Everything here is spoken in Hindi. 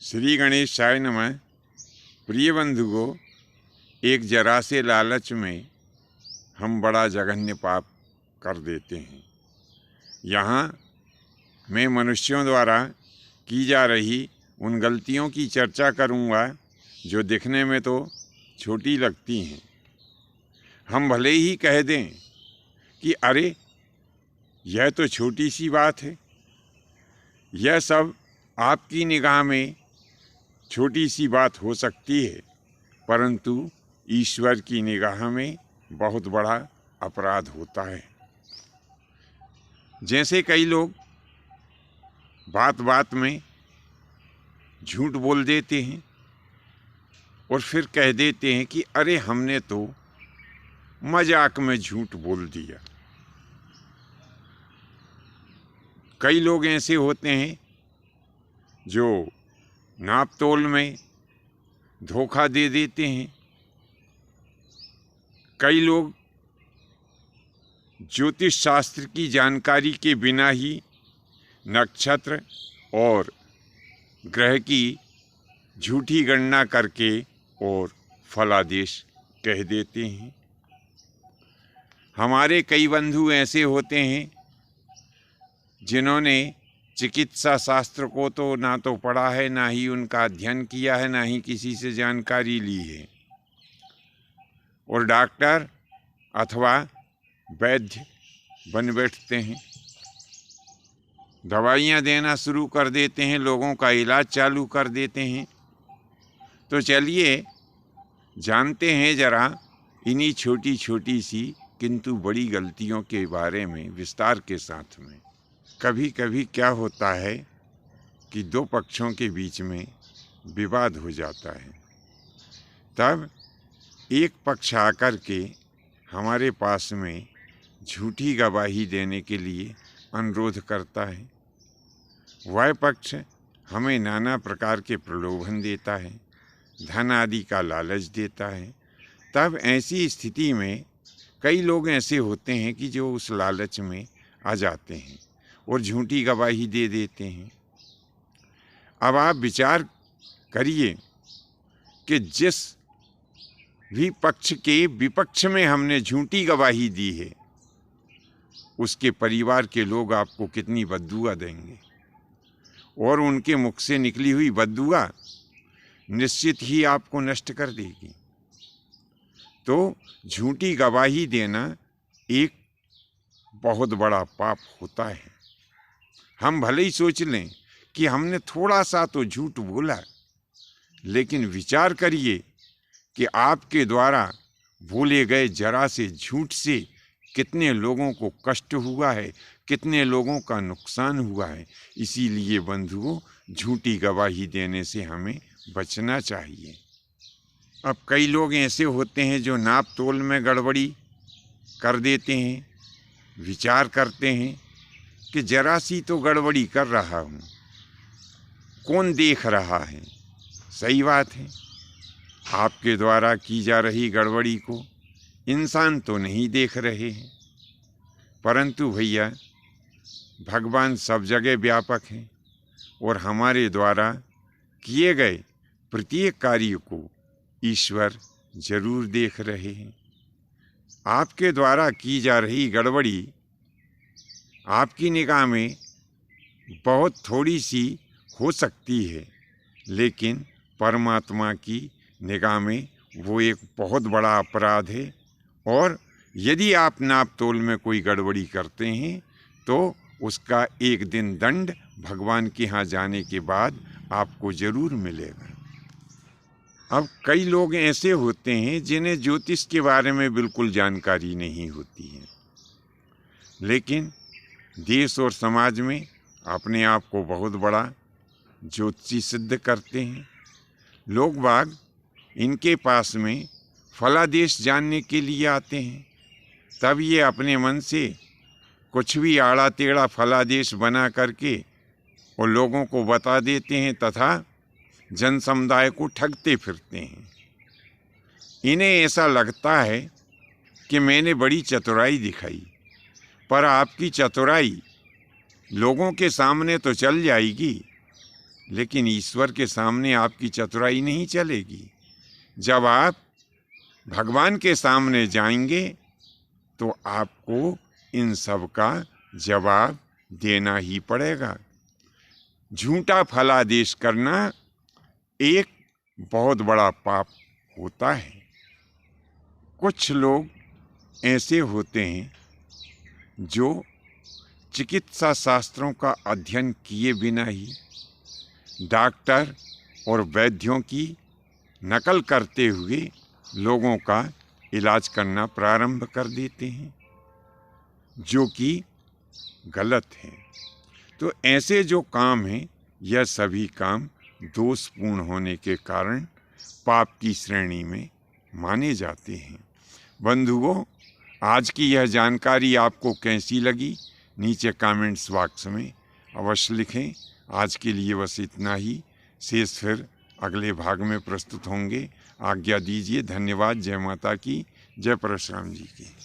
श्री गणेशाय नमः। प्रिय बंधुओं, एक जरा से लालच में हम बड़ा जघन्य पाप कर देते हैं। यहाँ मैं मनुष्यों द्वारा की जा रही उन गलतियों की चर्चा करूँगा जो दिखने में तो छोटी लगती हैं। हम भले ही कह दें कि अरे यह तो छोटी सी बात है, यह सब आपकी निगाह में छोटी सी बात हो सकती है, परंतु ईश्वर की निगाह में बहुत बड़ा अपराध होता है। जैसे कई लोग बात बात में झूठ बोल देते हैं और फिर कह देते हैं कि अरे हमने तो मजाक में झूठ बोल दिया। कई लोग ऐसे होते हैं जो नाप तोल में धोखा दे देते हैं। कई लोग ज्योतिष शास्त्र की जानकारी के बिना ही नक्षत्र और ग्रह की झूठी गणना करके और फलादेश कह देते हैं। हमारे कई बंधु ऐसे होते हैं जिन्होंने चिकित्सा शास्त्र को तो ना तो पढ़ा है, ना ही उनका अध्ययन किया है, ना ही किसी से जानकारी ली है, और डॉक्टर अथवा वैद्य बन बैठते हैं। दवाइयाँ देना शुरू कर देते हैं, लोगों का इलाज चालू कर देते हैं। तो चलिए जानते हैं जरा इन्हीं छोटी छोटी सी किंतु बड़ी गलतियों के बारे में विस्तार के साथ में। कभी कभी क्या होता है कि दो पक्षों के बीच में विवाद हो जाता है। तब एक पक्ष आकर के हमारे पास में झूठी गवाही देने के लिए अनुरोध करता है। वह पक्ष हमें नाना प्रकार के प्रलोभन देता है, धन आदि का लालच देता है। तब ऐसी स्थिति में कई लोग ऐसे होते हैं कि जो उस लालच में आ जाते हैं और झूठी गवाही दे देते हैं। अब आप विचार करिए कि जिस भी पक्ष के विपक्ष में हमने झूठी गवाही दी है, उसके परिवार के लोग आपको कितनी बद्दुआ देंगे, और उनके मुख से निकली हुई बद्दुआ निश्चित ही आपको नष्ट कर देगी। तो झूठी गवाही देना एक बहुत बड़ा पाप होता है। हम भले ही सोच लें कि हमने थोड़ा सा तो झूठ बोला, लेकिन विचार करिए कि आपके द्वारा बोले गए जरा से झूठ से कितने लोगों को कष्ट हुआ है, कितने लोगों का नुकसान हुआ है। इसीलिए बंधुओं, झूठी गवाही देने से हमें बचना चाहिए। अब कई लोग ऐसे होते हैं जो नाप तोल में गड़बड़ी कर देते हैं। विचार करते हैं कि जरा सी तो गड़बड़ी कर रहा हूँ, कौन देख रहा है। सही बात है, आपके द्वारा की जा रही गड़बड़ी को इंसान तो नहीं देख रहे हैं, परंतु भैया भगवान सब जगह व्यापक हैं और हमारे द्वारा किए गए प्रत्येक कार्य को ईश्वर जरूर देख रहे हैं। आपके द्वारा की जा रही गड़बड़ी आपकी निगाह में बहुत थोड़ी सी हो सकती है, लेकिन परमात्मा की निगाह में वो एक बहुत बड़ा अपराध है। और यदि आप नाप तोल में कोई गड़बड़ी करते हैं तो उसका एक दिन दंड भगवान के यहाँ जाने के बाद आपको जरूर मिलेगा। अब कई लोग ऐसे होते हैं जिन्हें ज्योतिष के बारे में बिल्कुल जानकारी नहीं होती है, लेकिन देश और समाज में अपने आप को बहुत बड़ा ज्योतिषी सिद्ध करते हैं। लोग बाग इनके पास में फलादेश जानने के लिए आते हैं। तब ये अपने मन से कुछ भी आड़ा टेढ़ा फलादेश बना करके और लोगों को बता देते हैं तथा जन समुदाय को ठगते फिरते हैं। इन्हें ऐसा लगता है कि मैंने बड़ी चतुराई दिखाई, पर आपकी चतुराई लोगों के सामने तो चल जाएगी, लेकिन ईश्वर के सामने आपकी चतुराई नहीं चलेगी। जब आप भगवान के सामने जाएंगे तो आपको इन सब का जवाब देना ही पड़ेगा। झूठा फलादेश करना एक बहुत बड़ा पाप होता है। कुछ लोग ऐसे होते हैं जो चिकित्सा शास्त्रों का अध्ययन किए बिना ही डॉक्टर और वैद्यों की नकल करते हुए लोगों का इलाज करना प्रारंभ कर देते हैं, जो कि गलत है। तो ऐसे जो काम हैं, यह सभी काम दोषपूर्ण होने के कारण पाप की श्रेणी में माने जाते हैं। बंधुओं, आज की यह जानकारी आपको कैसी लगी, नीचे कमेंट्स बॉक्स में अवश्य लिखें। आज के लिए बस इतना ही। शेष फिर अगले भाग में प्रस्तुत होंगे। आज्ञा दीजिए। धन्यवाद। जय माता की, जय परशुराम जी की।